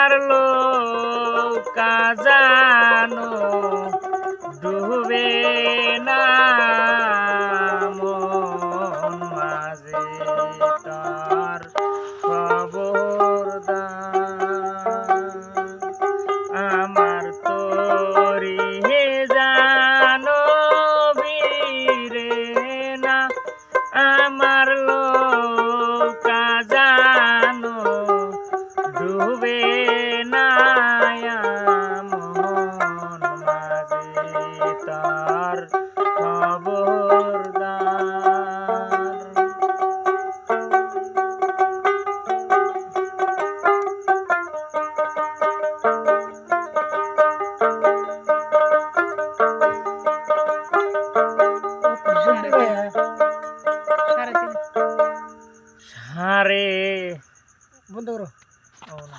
আমার লৌকা জানো ডুবে না মন মাঝে তার খবরদার আমার তরি জানো বীরে না আমার লৌকা জানো ডুবে না মন মাঝে তার খবরদার সাড়ে বন্ধ করো। ও না